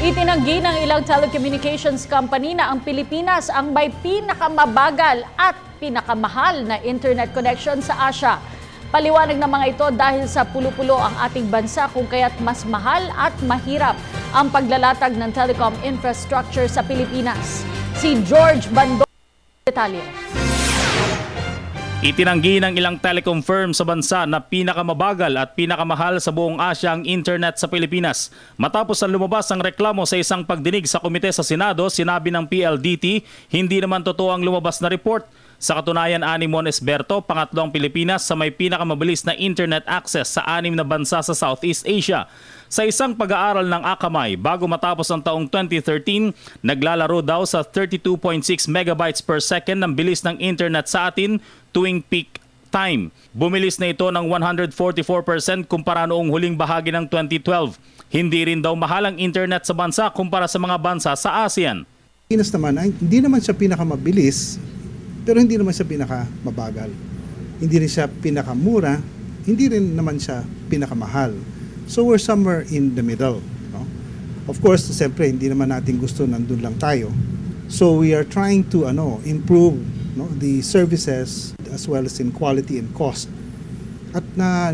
Itinanggi ng ilang telecommunications company na ang Pilipinas ang may pinakamabagal at pinakamahal na internet connection sa Asia. Paliwanag ng mga ito dahil sa pulo-pulo ang ating bansa kung kaya't mas mahal at mahirap ang paglalatag ng telecom infrastructure sa Pilipinas. Si George Bandola, detalye. Itinanggi ng ilang telecom firm sa bansa na pinakamabagal at pinakamahal sa buong Asia ang internet sa Pilipinas. Matapos ang lumabas ang reklamo sa isang pagdinig sa komite sa Senado, sinabi ng PLDT, hindi naman totoo ang lumabas na report. Sa katunayan, ani Mon Esberto, pangatlo ang Pilipinas sa may pinakamabilis na internet access sa 6 na bansa sa Southeast Asia. Sa isang pag-aaral ng Akamai, bago matapos ang taong 2013, naglalaro daw sa 32.6 megabytes per second ng bilis ng internet sa atin tuwing peak time. Bumilis na ito ng 144% kumpara noong huling bahagi ng 2012. Hindi rin daw mahal ang internet sa bansa kumpara sa mga bansa sa ASEAN. Pilipinas naman, hindi naman siya pinakamabilis, pero hindi naman siya pinakamabagal. Hindi rin siya pinakamura, hindi rin naman siya pinakamahal. So we're somewhere in the middle. No? Of course, siyempre, hindi naman natin gusto nandun lang tayo. So we are trying to improve the services as well as in quality and cost. At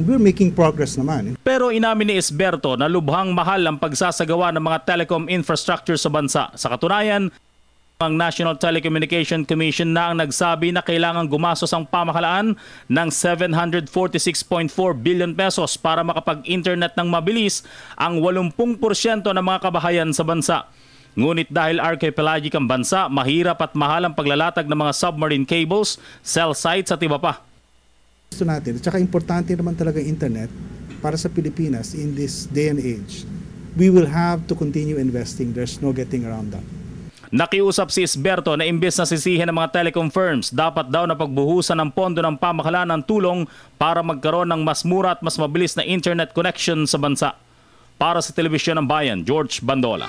we're making progress naman. Pero inamin ni Esberto na lubhang mahal ang pagsasagawa ng mga telecom infrastructure sa bansa. Sa katunayan, ang National Telecommunication Commission na ang nagsabi na kailangan gumastos ang pamahalaan ng 746.4 billion pesos para makapag-internet ng mabilis ang 80% ng mga kabahayan sa bansa. Ngunit dahil archipelagic ang bansa, mahirap at mahal ang paglalatag ng mga submarine cables, cell sites at iba pa. Gusto natin, at saka importante naman talaga internet para sa Pilipinas in this day and age. We will have to continue investing. There's no getting around that. Nakiusap si Esberto na imbes na sisihin ng mga telecom firms, dapat daw na pagbuhusan ng pondo ng pamahalaan ng tulong para magkaroon ng mas mura at mas mabilis na internet connection sa bansa. Para sa Telebisyon ng Bayan, George Bandola.